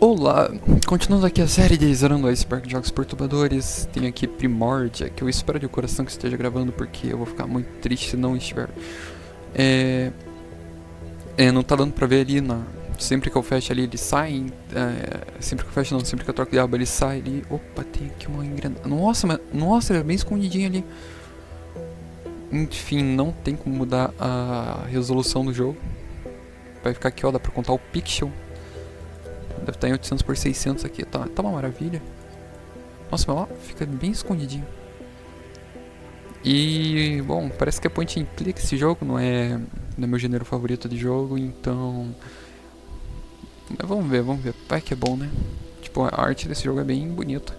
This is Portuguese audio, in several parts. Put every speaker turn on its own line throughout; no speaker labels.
Olá, continuando aqui a série de Zerando o Iceberg de Jogos Perturbadores. Tenho aqui Primordia, que eu espero de coração que esteja gravando, porque eu vou ficar muito triste se não estiver. Não tá dando pra ver ali sempre que eu fecho ali ele sai. Sempre que eu fecho não, sempre que eu troco de aba ele sai ali. Opa, tem aqui uma engrenagem. Nossa, ele é bem escondidinho ali. Enfim, não tem como mudar a resolução do jogo. Vai ficar aqui, ó, dá pra contar o pixel. Deve estar em 800 por 600 aqui, tá uma maravilha. Nossa, mas lá fica bem escondidinho. E, bom, parece que é point and click esse jogo, não é meu gênero favorito de jogo, então... Mas vamos ver, vai que é bom, né? Tipo, a arte desse jogo é bem bonita.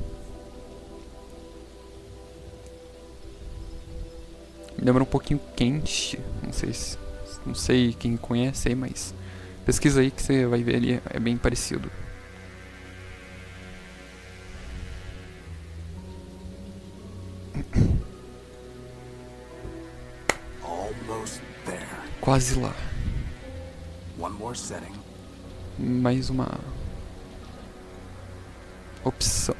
Me lembra um pouquinho quente, não sei quem conhece aí, mas... Pesquisa aí que você vai ver ali, é bem parecido. Quase lá. Mais uma opção.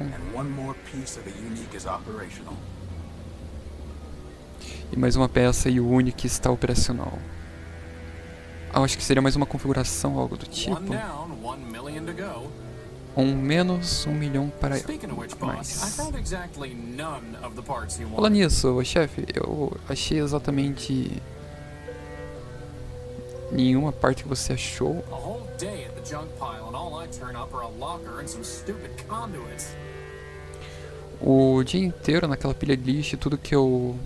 E mais uma peça e o Unique está operacional. Acho que seria mais uma configuração, algo do tipo. Menos 1 milhão para mais. Falando nisso, chefe, eu achei exatamente nenhuma parte que você achou. O dia inteiro naquela pilha de lixo, tudo que eu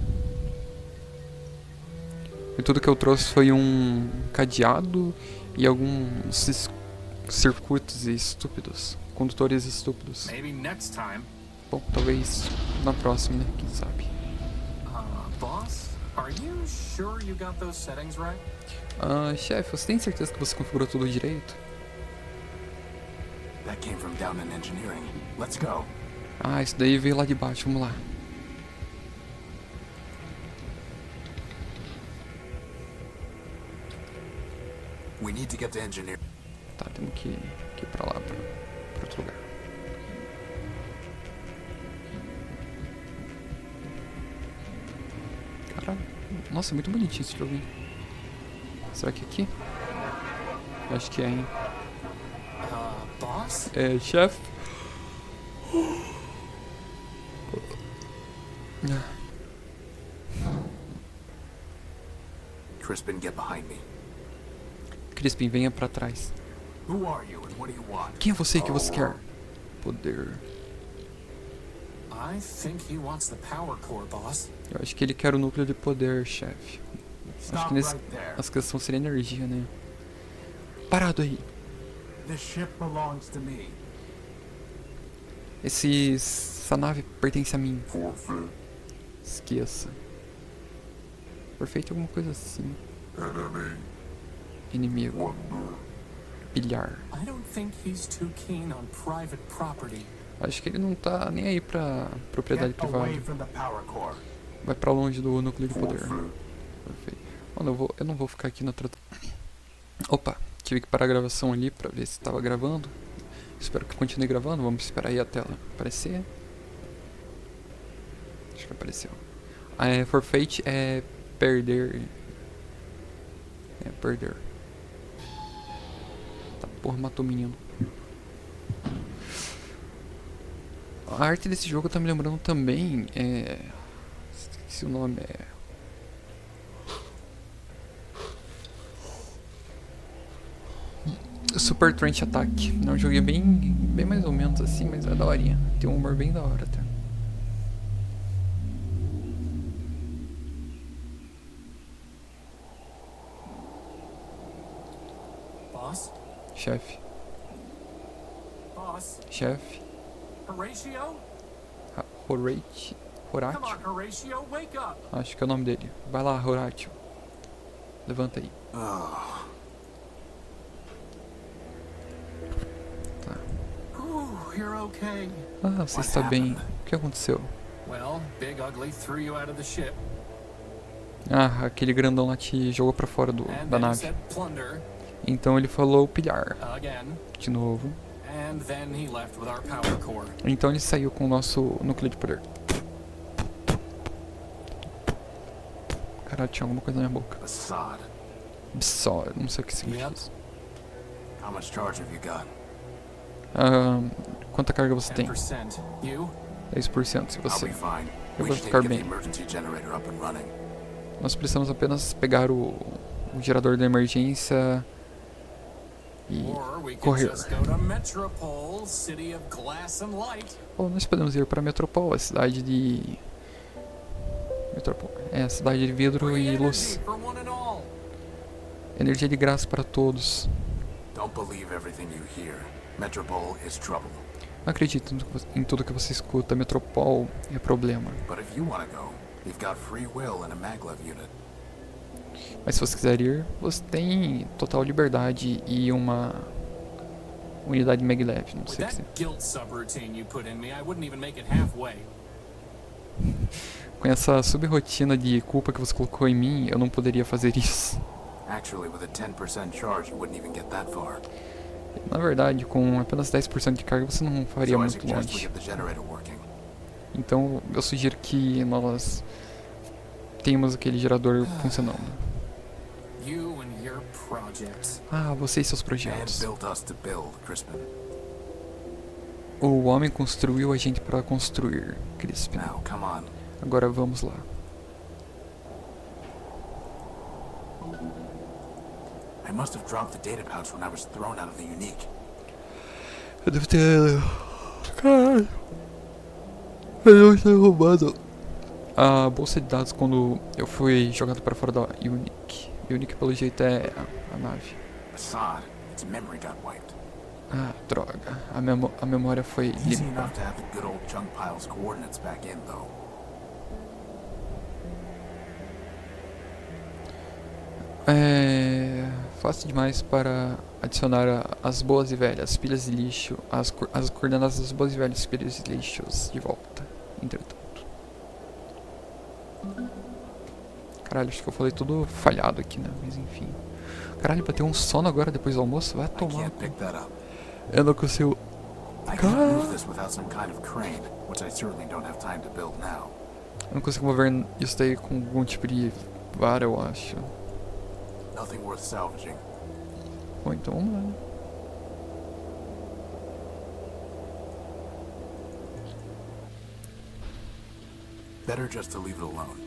trouxe foi um cadeado e alguns circuitos estúpidos, condutores estúpidos. Bom, talvez na próxima, né? Quem sabe? Chefe, você tem certeza que você configurou tudo direito? Isso daí veio lá de baixo, vamos lá. Tá, temos que ir pra lá, pra outro lugar. Caralho, nossa, é muito bonitinho esse jogo, hein? Será que é aqui? Acho que é, hein? Chefe? Crispin, venha pra trás. Quem é você que você quer? Poder. Eu acho que ele quer o núcleo de poder, chefe. Acho que nessa questão seria energia, né? Parado aí. Essa nave pertence a mim. Esqueça. Perfeito, alguma coisa assim. Inimigo. Pilhar. Acho que ele não tá nem aí pra propriedade privada. Vai pra longe do núcleo de poder. Perfeito. Mano, eu não vou ficar aqui na Opa, tive que parar a gravação ali pra ver se tava gravando. Espero que continue gravando. Vamos esperar aí a tela aparecer. Acho que apareceu. Forfeit é perder. Perder. Tá, porra, matou o menino. A arte desse jogo tá me lembrando também. Esqueci o nome. Super Trench Attack. É um jogo bem mais ou menos assim, mas é daorinha. Tem um humor bem da hora até. Chefe. Chefe.
Horatio?
Horatio? Acho que é o nome dele. Vai lá, Horatio. Levanta aí. Tá. Você está bem. O que aconteceu? Aquele grandão lá te jogou pra fora da nave. Então ele falou pilhar.
Again.
De novo.
And then he left with our power core.
Então ele saiu com o nosso núcleo de poder. Caralho, tinha alguma coisa na minha boca. Só, não sei o que significa isso.
How much charge have you got?
Quanta carga você tem?
10%. You?
10% se você.
I'll be fine.
Eu
We
vou
just
ficar
need to get
bem.
the emergency generator up and running.
Nós precisamos apenas pegar o gerador da emergência e
Or we could
correr.
just go to Metropole, city of glass and light.
Ou nós podemos ir para Metropole, a cidade de... Metropole. É, a cidade de vidro
Free
e luz.
energy for one and all.
Energia de graça para todos.
Don't believe everything you hear. Metropole is trouble.
Não acredite em tudo que você escuta. Metropole é problema.
But if you want to go, you've got free will and a maglev unit.
Mas se você quiser ir, você tem total liberdade e uma unidade maglev, não
With
sei o que
that
dizer.
guilt subroutine you put in me, I wouldn't even make it halfway.
Com essa subrotina de culpa que você colocou em mim, eu não poderia fazer isso.
Actually, with a 10% charge, you wouldn't even get that far.
Na verdade, com apenas 10% de carga, você não faria
So I
muito
suggest we
longe.
get the generator working.
Então, eu sugiro que nós tenhamos aquele gerador funcionando.
You and your projects.
Ah, você e seus
Man
projetos.
built us to build, Crispin.
O homem construiu a gente para construir, Crispin.
Now, come on.
Agora vamos lá.
I must have dropped the data pouch when I was thrown out of the unique.
Eu devo ter... Caralho. Eu devo ter roubado a bolsa de dados quando eu fui jogado para fora da Unique. Unique, pelo jeito, é a nave.
Assad, its memory got wiped.
Ah, droga. A memória foi
Easy
limpa.
enough to have the good old junk pile's coordinates back in, though.
É fácil demais para adicionar as boas e velhas pilhas de lixo, as coordenadas das boas e velhas pilhas de lixos de volta. Entretanto. Caralho, acho que eu falei tudo falhado aqui, né? Mas enfim. Caralho, bateu um sono agora depois do almoço? Vai
I
tomar.
can't pick that up.
Eu não consigo.
I can't move this without some kind of crane, which I certainly don't have time to build now.
Eu não consigo mover isso daí com algum tipo de vara, eu acho.
Nothing worth salvaging.
Bom, então vamos lá.
Better just to leave it alone.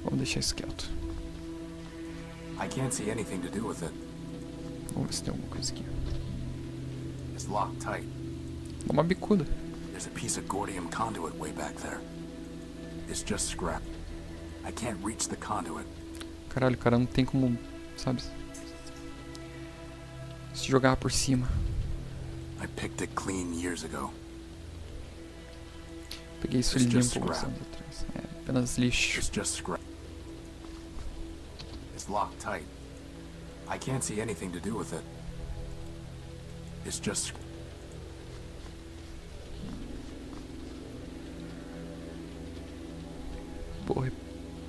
Vamos deixar isso quieto.
I can't see anything to do with it.
Vamos ver se tem alguma coisa aqui.
It's locked tight.
Dá uma bicuda.
There's a piece of gordium conduit way back there. It's just scrap. I can't reach the conduit.
Caralho, cara, não tem como, sabe? Se jogar por cima.
I picked it clean years ago.
Peguei isso
It's just
limpo alguns
scrap.
anos atrás. É apenas lixo.
It's just scrap. It's locked tight. I can't see anything to do with it. It's just...
Porra, é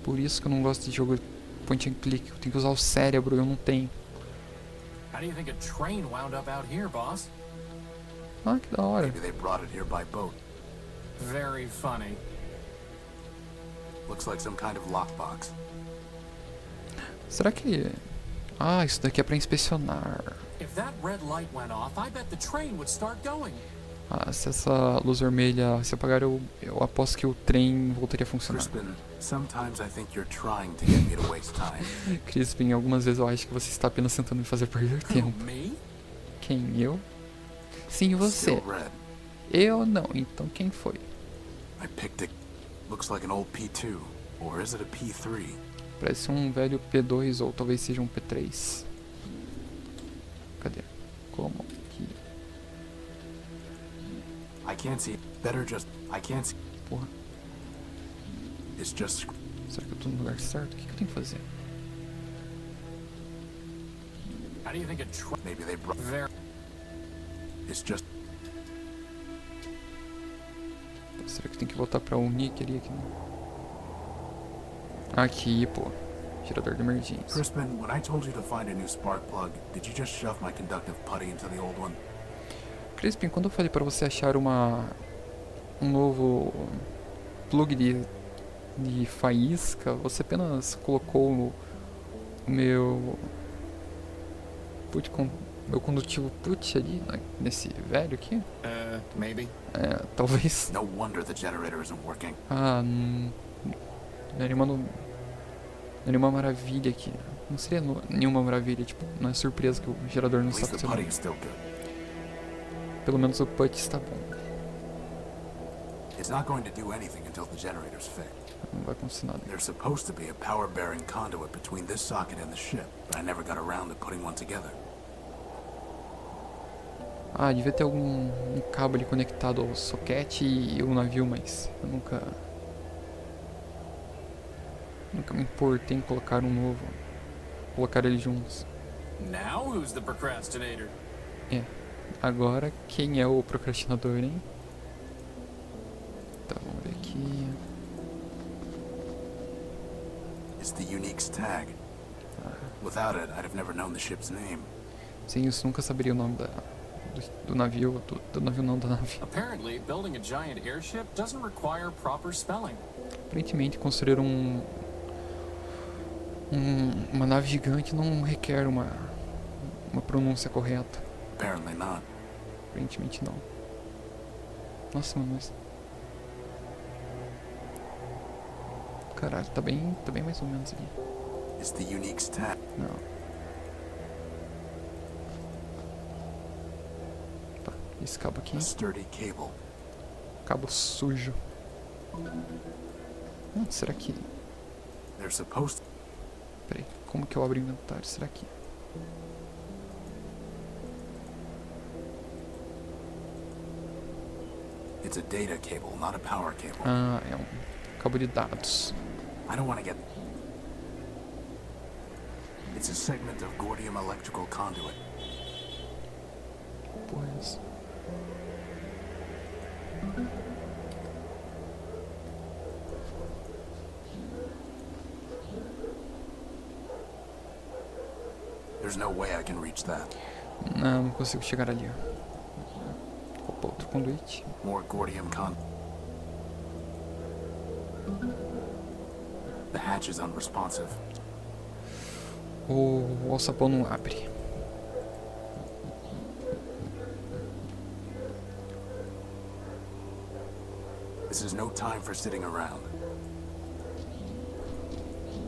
por isso que eu não gosto de jogo point and click. Eu tenho que usar o cérebro, eu não tenho.
How do you think a train wound up out here, boss?
Ah, que da hora.
Maybe they brought it here by boat.
Very funny.
Looks like some kind of lockbox.
Será que... Ah, isso daqui é pra inspecionar.
If that red light went off, I bet the train would start going.
Ah, se essa luz vermelha se apagar, eu aposto que o trem voltaria a funcionar.
Crispin, sometimes I think you're trying to get me to waste time.
Crispin, algumas vezes eu acho que você está apenas tentando me fazer perder
Who,
tempo.
me?
Quem? Eu? Sim, você.
Still red.
Eu não, então quem foi?
I picked it. Looks like an old P2. Or is it a P3?
Parece um velho P2 ou talvez seja um P3. Cadê? Como que...
I can't see. Better just... I can't see.
Porra.
It's just...
Será que eu tô no lugar certo? O que eu tenho que fazer?
How do you think a train...
Maybe they brought...
Very...
It's just...
Será que tem que voltar pra Unique ali? Aqui, não? Aqui, pô. Gerador de emergência.
Crispin, when I told you to find a new spark plug, did you just shove my conductive putty into the old one?
Crispin, quando eu falei pra você achar um novo plug de faísca, você apenas colocou o meu meu condutivo put ali, nesse velho aqui?
Maybe.
É, talvez.
No wonder the generator isn't working.
Ah, não é nenhuma maravilha aqui. Não seria nenhuma maravilha, tipo, não é surpresa que o gerador não
At
está
least the putty
funcionando.
is still good.
Pelo menos o put está bom.
It's not going to do anything until the generator's fixed.
Não vai acontecer nada.
There's supposed to be a power-bearing conduit between this socket and the ship, but I never got around to putting one together.
Ah, devia ter algum cabo ali conectado ao soquete e o navio, mas eu nunca me importei em colocar um novo. Colocar eles juntos.
Now who's the procrastinator?
É. Agora, quem é o procrastinador, hein? Tá, vamos ver aqui.
It's the Unique's tag. Without it, I'd have never known the ship's name.
Sem isso, nunca saberia o nome do navio, do navio não, da nave.
Apparently, building a giant airship doesn't require proper spelling.
Aparentemente, construir uma nave gigante não requer uma pronúncia correta.
Apparently not.
Aparentemente não. Nossa, mano, mas... Caralho, tá bem mais ou menos ali.
It's the Unique's tag.
Não. Tá, esse cabo aqui.
A sturdy cable.
Cabo sujo. Será que...
They're supposed to...
Peraí, como que eu abro o inventário? Será que...
It's a data cable, not a power cable.
Ah, é um cabo de dados.
I don't want to get... It's a segment of Gordium electrical conduit.
Pois...
There's no way I can reach that.
Não consigo chegar ali. Opa, outro conduíte.
More Gordium The hatch is unresponsive.
O alçapão não abre.
This is no time for sitting around.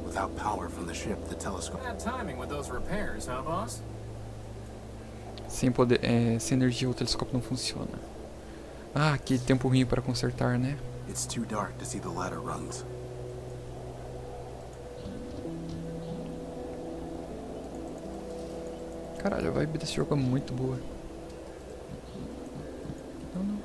Without power from the ship, the telescope...
Bad timing with those repairs, huh, boss?
Sem energia o telescópio não funciona. Ah, que tempo ruim para consertar, né?
It's too dark to see the ladder rungs.
Caralho, a vibe desse jogo é muito boa. Não.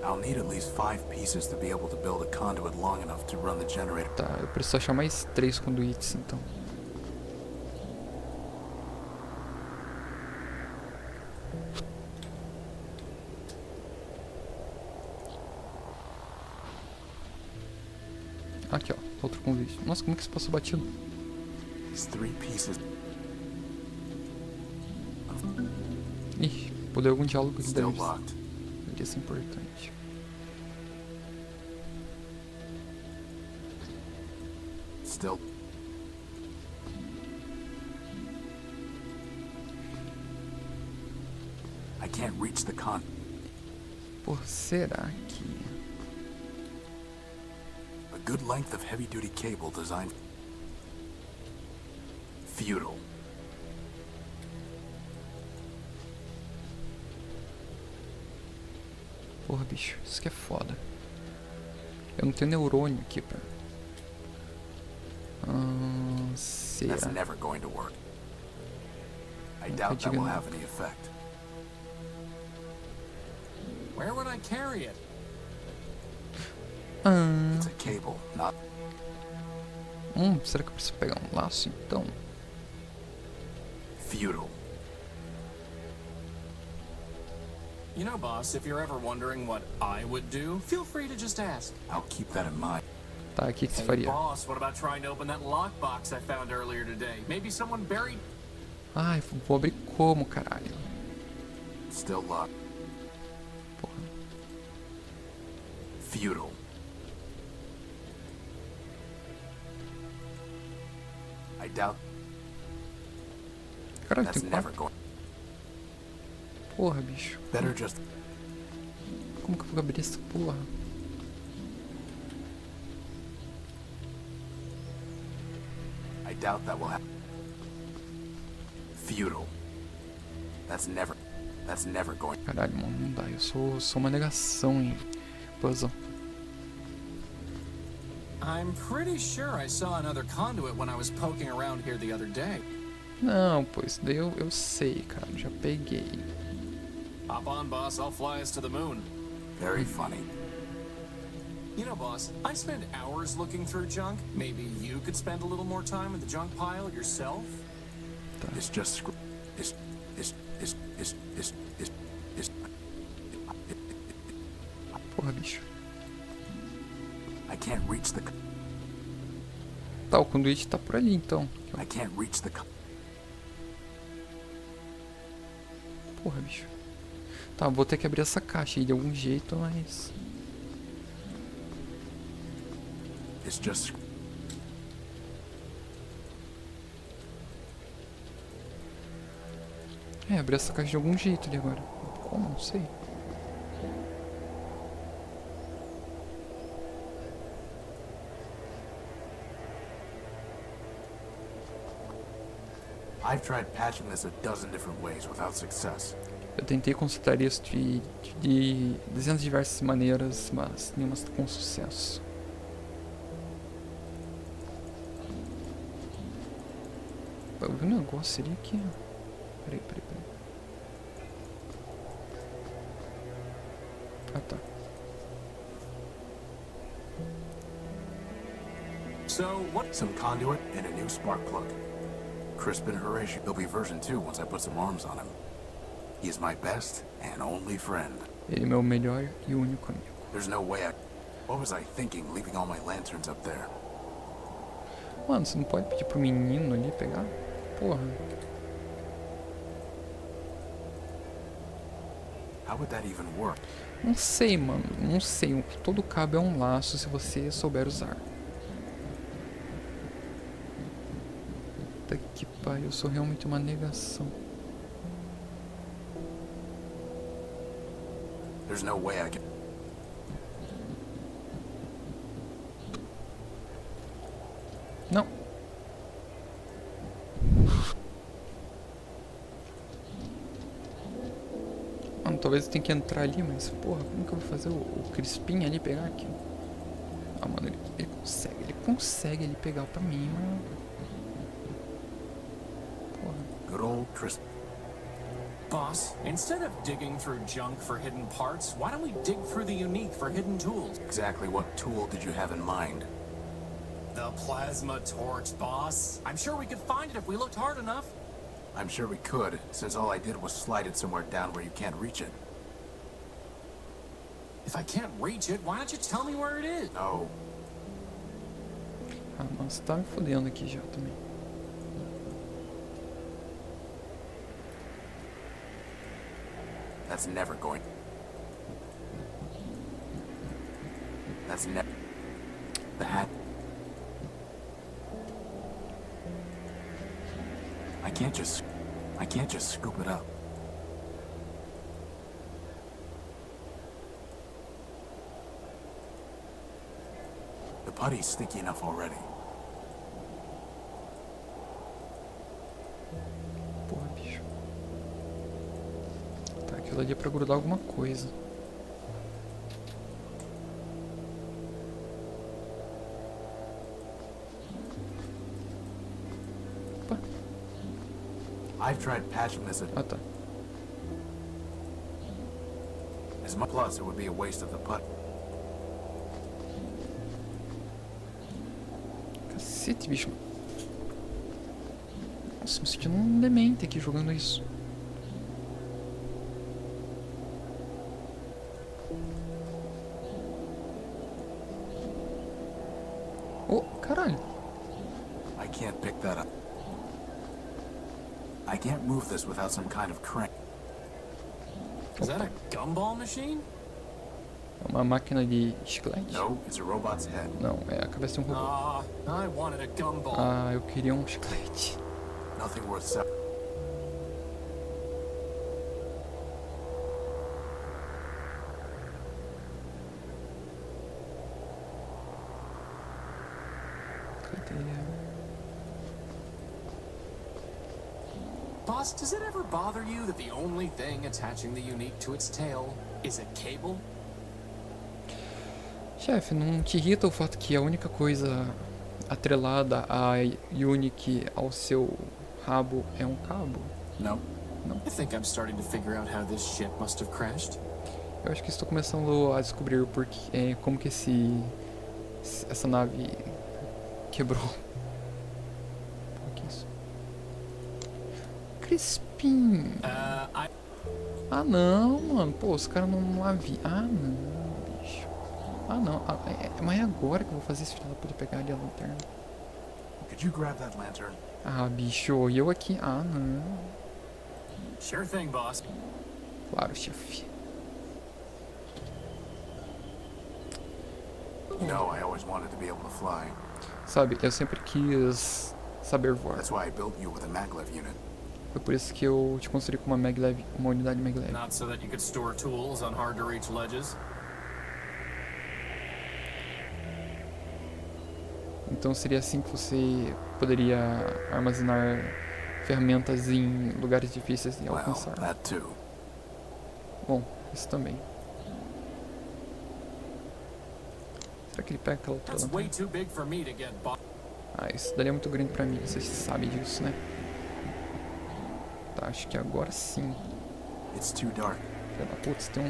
I'll need at least 5 pieces to be able to build a conduit long enough to run the generator.
Tá, eu preciso achar mais 3 conduítes, então. Aqui, ó, outro convite. Nossa, como é que isso passou batido?
These 3 pieces
Ih, poder algum diálogo que
still
deve
locked.
ser importante.
Still. I can't reach the con.
Pô, será que...
A good length of heavy-duty cable designed. Futile.
Porra, bicho, isso que é foda. Eu não tenho neurônio aqui pra... será?
That's never going to work. I doubt that will have any effect.
Where would I carry it?
It's a cable, not...
Será que eu preciso pegar um laço então?
Futile.
You know, boss, if you're ever wondering what I would do, feel free to just ask.
I'll keep that in mind.
Tá, o que você
Hey,
faria?
boss, what about trying to open that lockbox I found earlier today? Maybe someone buried...
Ai, vou abrir como, caralho?
Still locked.
Porra.
Futile. I doubt
Caralho,
that's
tem
never
4.
going.
Porra, bicho.
Better just
Como que eu vou abrir essa porra?
I doubt that will happen. Futile. That's never going.
Caralho, mano, não dá. Eu sou uma negação em puzzle.
I'm pretty sure I saw another conduit when I was poking around here the other day.
Não, pô, isso daí eu sei, cara. Já peguei.
Hop on, boss, I'll fly us to the moon.
Very funny.
You know, boss, I spend hours looking through junk. Maybe you could spend a little more time in the junk pile yourself?
It's just it's
Porra, bicho.
I can't reach the
Tá, o conduíte tá por ali, então.
I can't reach the
Porra, bicho. Tá, vou ter que abrir essa caixa aí de algum jeito, mas...
It's just
abrir essa caixa de algum jeito ali agora. Como? Não sei.
I've tried patching this a dozen different ways without success.
Eu tentei consertar isso de dezenas de diversas maneiras, mas nenhuma com sucesso. Eu vi um negócio ali que... Peraí. Ah, tá.
So, what...
Some conduit and a new spark plug. Crispin Horatio. There'll be version 2 once I put some arms on him. He is my best and only friend.
Ele é meu melhor e único amigo.
There's no way I... What was I thinking, leaving all my lanterns up there?
Mano, você não pode pedir pro menino ali pegar? Porra.
How would that even work?
Não sei, mano. Não sei. Todo cabo é um laço se você souber usar. Puta que pariu. Eu sou realmente uma negação.
There's no way I can...
Não. Mano, talvez eu tenha que entrar ali, mas porra, como que eu vou fazer o Crispim ali pegar aqui? Ah, mano, ele consegue ele pegar pra mim, mano. Porra.
Good old Crispin.
Boss, instead of digging through junk for hidden parts, why don't we dig through the unique for hidden tools?
Exactly what tool did you have in mind?
The plasma torch, boss. I'm sure we could find it if we looked hard enough.
I'm sure we could, since all I did was slide it somewhere down where you can't reach it.
If I can't reach it, why don't you tell me where it is?
No.
Ah, nossa, tá me fodendo aqui já também.
That's never going... That's never... The hat... I can't just scoop it up. The putty's sticky enough already.
Porra, bicho. Tá, aquilo ali é pra grudar alguma coisa. Opa.
I've tried patching this
Ah, tá.
as much. Plus, it would be a waste of the putty.
Cacete, bicho. Nossa, me sentindo um demente aqui jogando isso. Oh, caralho.
I can't pick that up. I can't move this without some kind of crank.
Is that a gumball machine?
É uma máquina de chiclete?
No, it's a robot's head.
Não, é a cabeça de um robô.
I wanted a gumball.
Ah, eu queria um chiclete.
Nothing worth selling.
Boss, does it ever bother you that the only thing attaching the Unique to its tail is a cable?
Chefe, não te irrita o fato que a única coisa atrelada a Unique ao seu rabo é um cabo?
No.
Não.
I think I'm starting to figure out how this ship must have crashed.
Eu acho que estou começando a descobrir o porquê, como que essa nave quebrou. O que é isso? Crispim. Ah não, mano. Pô, os caras não aviam. Ah não, bicho. Ah não. Mas é agora que eu vou fazer isso pra poder pegar ali a lanterna.
Could you grab that lantern?
Ah, bicho. E eu aqui. Ah não.
Sure thing, boss.
Claro, chefe.
You know, I always wanted to be able to fly.
Sabe, eu sempre quis saber voar.
That's why I built you with a maglev unit.
Foi por isso que eu te construí com uma unidade maglev.
Not so that you could store tools on hard to reach ledges.
Então seria assim que você poderia armazenar ferramentas em lugares difíceis de
Well,
alcançar.
that too.
Bom, isso também. Será que ele pega aquela outra
That's way
lanterna?
too big for me to get, boss.
Ah, isso daí é muito grande pra mim, vocês sabem disso, né? Tá, acho que agora sim.
It's too dark.
Filha da puta, tem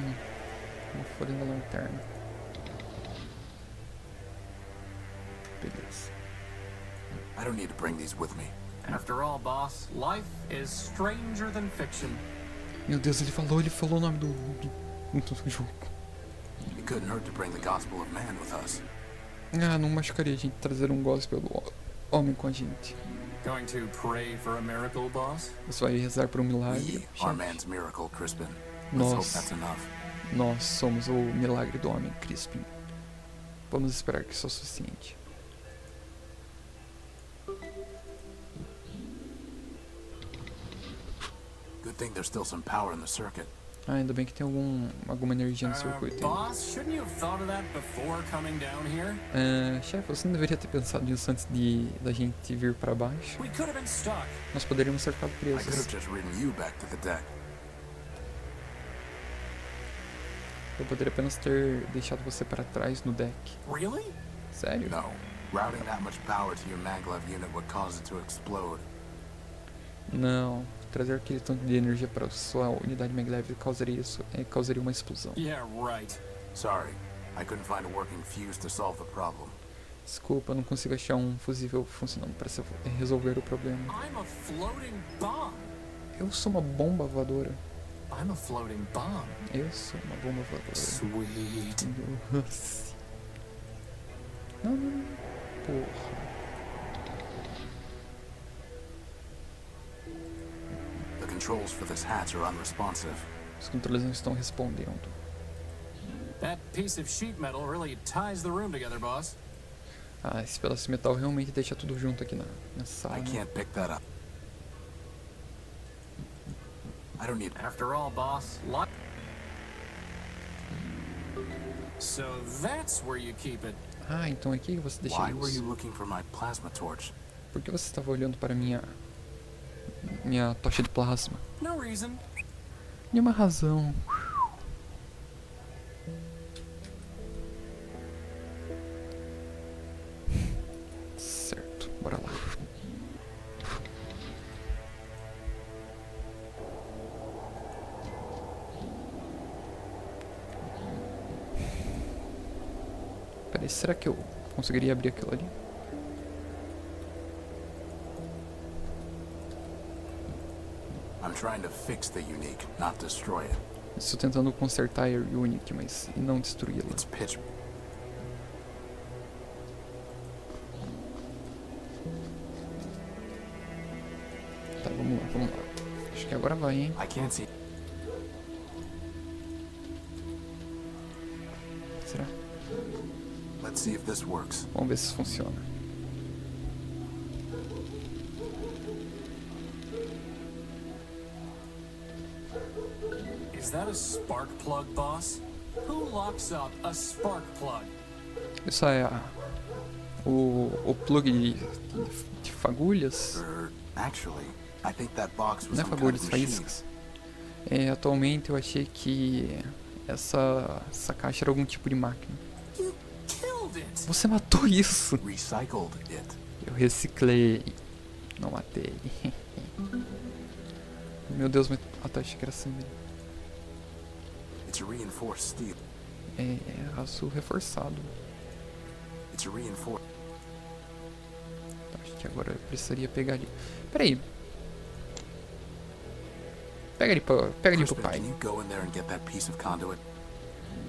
uma folha da lanterna. Beleza.
I don't need to bring these with me.
After all, boss, life is stranger than fiction.
Meu Deus, ele falou o nome do jogo.
It couldn't hurt to bring the gospel of man with us.
Ah, não machucaria a gente trazer um gospel do homem com a gente.
Going to pray for a miracle, boss?
Você vai rezar por um milagre.
We are man's miracle, Crispin. Let's
Nós,
hope that's enough.
nós somos o milagre do homem, Crispin. Vamos esperar que isso é o suficiente.
Good thing there's still some power in the circuit.
Ah, ainda bem que tem alguma energia no circuito.
Boss, shouldn't you have thought of that before coming down here?
Chefe, você não deveria ter pensado nisso antes da gente vir para baixo?
We could have been stuck.
Nós poderíamos ser ficado
I could have
presos.
just ridden you back to the deck.
Eu poderia apenas ter deixado você para trás no deck.
Really?
Sério?
No. Routing that much power to your maglev unit would cause it to explode.
Não. Trazer aquele tanto de energia para sua unidade maglev causaria uma explosão.
Yeah, right.
Sorry. I couldn't find a working fuse to solve the problem.
Desculpa, não consigo achar um fusível funcionando para resolver o problema.
I'm a floating bomb.
Eu sou uma bomba voadora.
I'm a floating bomb.
Eu sou uma bomba voadora.
Sweet.
Nossa. Não. Porra.
The controls for this hatch are unresponsive.
Os controles não estão respondendo.
That piece of sheet metal really ties the room together, boss.
Ah, esse pedaço de metal realmente deixa tudo junto aqui na sala.
I
Né?
can't pick that up. I don't need...
After all, boss, So that's where you keep it.
Ah, então aqui você deixa
Why were you
isso.
looking for my plasma torch?
Por que você estava olhando para minha tocha de plasma?
No reason.
Nenhuma razão. Certo, bora lá. Peraí, será que eu conseguiria abrir aquilo ali?
I'm trying to fix the Unique, not destroy it.
Estou tentando consertar a Unique, mas e não destruí-la.
It's pitch.
Tá, vamos lá, vamos lá. Acho que agora vai, hein?
I can't see.
Será?
Let's see if this works.
Vamos ver se isso funciona.
Is that a spark plug, boss? Who locks up a spark plug?
Isso é o plug de fagulhas.
Actually, I think that box was
Não é
some kind
fagulhas,
of machine.
faíscas. Atualmente eu achei que essa caixa era algum tipo de máquina.
You killed it!
Você matou isso!
Recycled it.
Eu reciclei. Não matei. Meu Deus, mas até achei que era assim mesmo.
It's a reinforced steel.
É aço reforçado.
It's a reinforced.
Acho que agora eu precisaria pegar ali. Peraí. Pega ali pro
Crispin,
pai.
can you go in there and get that piece of conduit?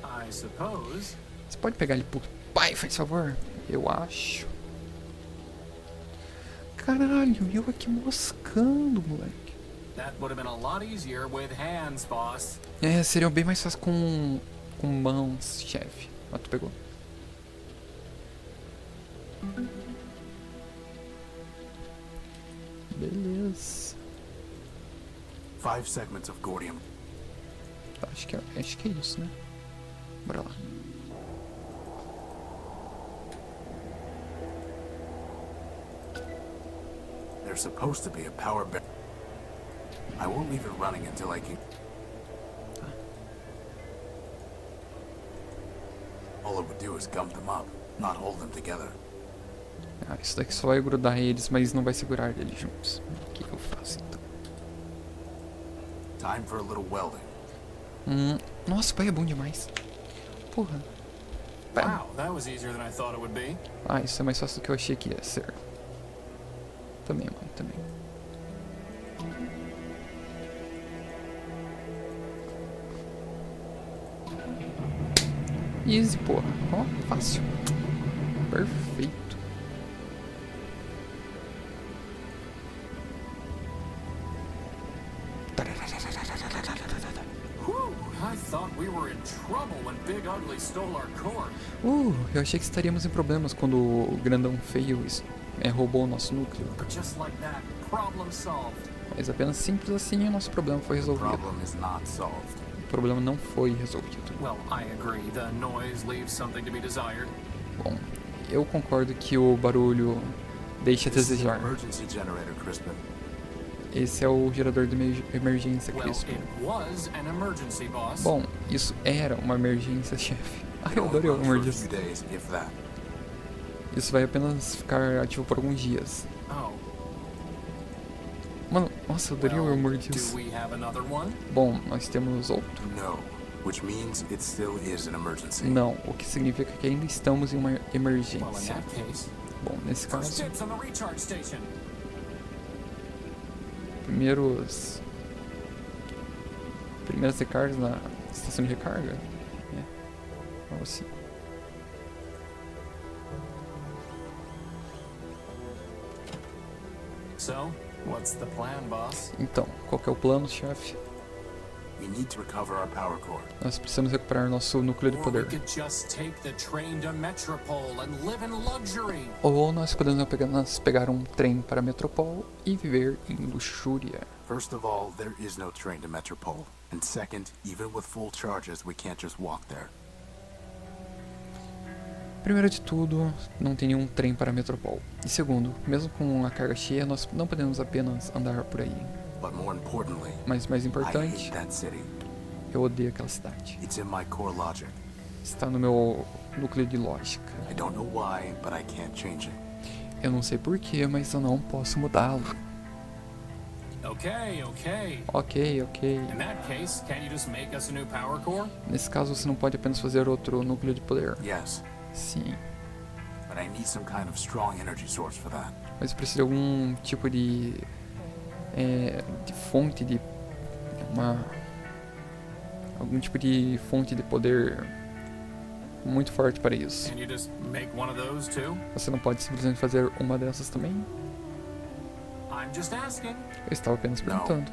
I suppose.
Você pode pegar ali pro pai, faz favor? Eu acho. Caralho, eu aqui moscando, moleque.
That would have been a lot easier with hands, boss.
Seria bem mais fácil com mãos, chefe. Ah, tu pegou. Beleza.
5 segments of gordium.
Tá, acho que é isso, né? Bora lá.
There's supposed to be a power barrier. I won't leave it running until I can. All it would do is gum them up, not hold them together.
Isso daqui só vai grudar eles, mas não vai segurar eles juntos. O que eu faço então?
Time for a little welding.
Nossa, pai é bom demais. Porra. Pai.
Wow, that was easier than I thought it would be.
Isso é mais fácil do que eu achei que ia ser. Também, mãe, também. Easy, porra. Ó, fácil. Perfeito.
I thought we were in trouble when Big Ugly stole our core.
Eu achei que estaríamos em problemas quando o grandão feio roubou o nosso núcleo.
But just like that, problem solved.
Mas apenas simples assim o nosso problema foi resolvido.
Problem is not solved.
O problema não foi resolvido.
Well, I agree. The noise leaves something to be desired.
Bom, eu concordo que o barulho deixa a
This is an
desejar.
emergency generator, Crispin.
Esse é o gerador de emergência,
Well,
Crispin.
it was an emergency, boss.
Bom, isso era uma emergência, chefe.
It
Eu
only
adorei a
runs for a
emergência.
few days, if that.
Isso vai apenas ficar ativo por alguns dias.
Oh.
Mano, nossa, eu adorei o
Well,
humor
do
disso.
we have another one?
Bom, nós temos outro.
No, which means it still is an emergency.
Não, o que significa que ainda estamos em uma
Well, in
emergência.
that case,
Bom, nesse
first
caso,
dibs on the recharge station.
primeiras recargas na estação de recarga. Algo assim.
So, what's the plan, boss?
Então, qual que é o plano, chefe?
We need to recover our power core.
Nós precisamos recuperar nosso núcleo de
Or we
poder.
could just take the train to Metropole and live in luxury.
Ou nós podemos apenas pegar um trem para Metropol e viver em luxúria.
First of all, there is no train to Metropole. And second, even with full charges, we can't just walk there.
Primeiro de tudo, não tem nenhum trem para Metropol. E segundo, mesmo com a carga cheia, nós não podemos apenas andar por aí.
But more importantly,
Mas mais
I
importante,
hate that city.
eu odeio aquela cidade.
It's in my core logic.
Está no meu núcleo de lógica.
I don't know why, but I can't change it.
Eu não sei porquê, mas eu não posso mudá-lo.
Okay, okay.
Ok.
In that case, can you just make us a new power core?
Nesse caso, você não pode apenas fazer outro núcleo de poder.
Yes,
Sim,
but I need some kind of strong energy source for that.
mas eu preciso de algum tipo de de fonte de algum tipo de fonte de poder muito forte para isso.
Can you just make one of those too?
Você não pode simplesmente fazer uma dessas também?
I'm just asking.
Eu estava apenas perguntando.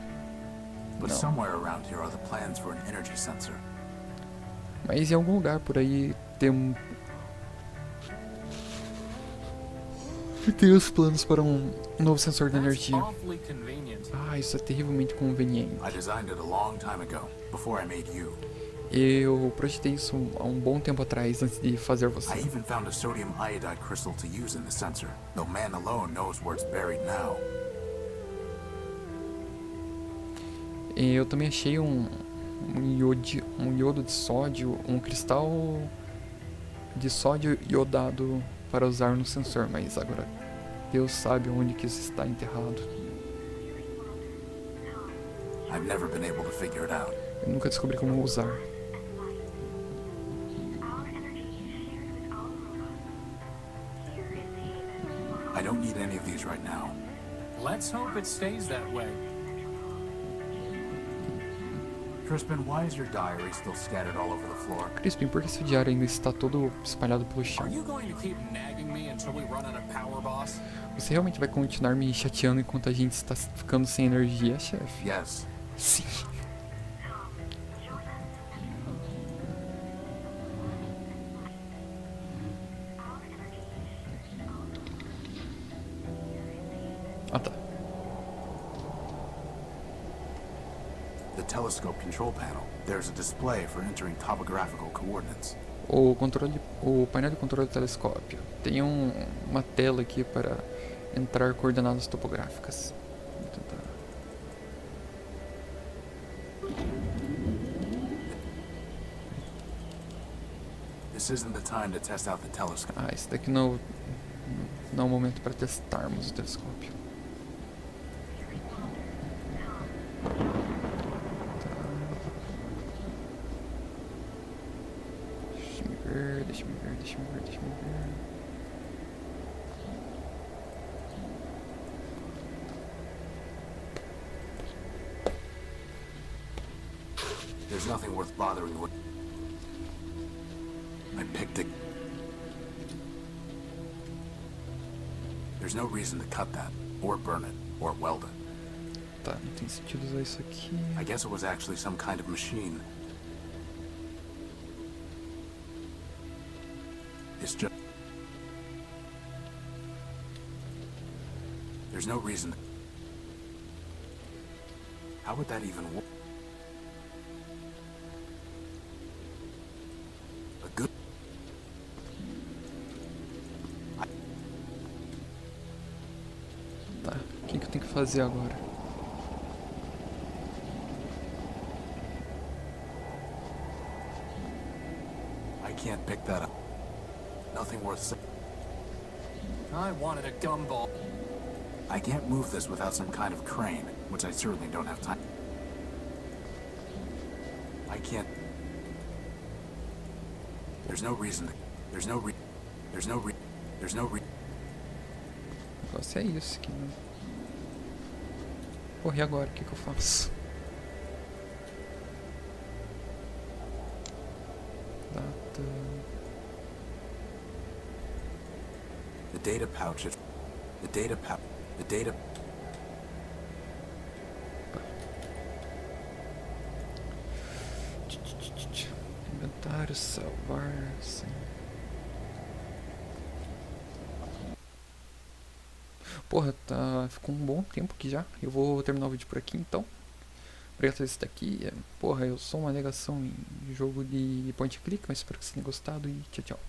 But
Não.
somewhere around here are the plans for an energy sensor.
Mas em algum lugar por aí tem os planos para um novo sensor de
That's
energia.
awfully convenient.
Ah, isso é terrivelmente conveniente.
I designed it a long time ago, before I made you.
Eu projetei isso há um bom tempo atrás, antes de fazer
I
você.
even found a sodium iodide crystal to use in the sensor, though man alone knows where it's buried now.
E eu também achei um iodo de sódio, um cristal de sódio iodado para usar no sensor, mas agora Deus sabe onde que isso está enterrado.
I've never been able to figure it out.
Eu nunca descobri como usar.
I don't need any of these right now.
Let's hope it stays that way.
Crispin, why is your diary still scattered all over the floor?
Crispin, por que seu diário ainda está todo espalhado pelo chão?
Are you going to keep nagging me until we run out of power, boss?
Você realmente vai continuar me chateando enquanto a gente está ficando sem energia, chefe?
Yes.
Sim. Ah, tá.
The telescope control panel. There's a display for entering topographical coordinates.
O painel de controle do telescópio. Tem uma tela aqui para entrar coordenadas topográficas. Vou tentar.
This isn't the time to test out the telescope.
Ah, esse daqui não é o momento para testarmos o telescópio. Deixa eu ver.
There's nothing worth bothering with. I picked it. There's no reason to cut that, or burn it, or weld it.
Tá, não tem sentido usar isso aqui.
I guess it was actually some kind of machine. It's just... There's no reason... How would that even work? A good...
Tá, o que eu tenho que fazer agora?
I can't pick that up. Nothing worth saying.
I wanted a gumball.
I can't move this without some kind of crane, which I certainly don't have time. I can't... There's no reason to... There's no re...
O negócio é isso aqui, né? Porra, e agora? O que eu faço? Data...
The data pouch is... The data pouch... The data...
Inventário, salvar... Sim. Porra, tá... Ficou um bom tempo aqui já. Eu vou terminar o vídeo por aqui, então. Obrigado por assistir aqui. Porra, eu sou uma negação em jogo de point and click, mas espero que vocês tenham gostado e tchau, tchau.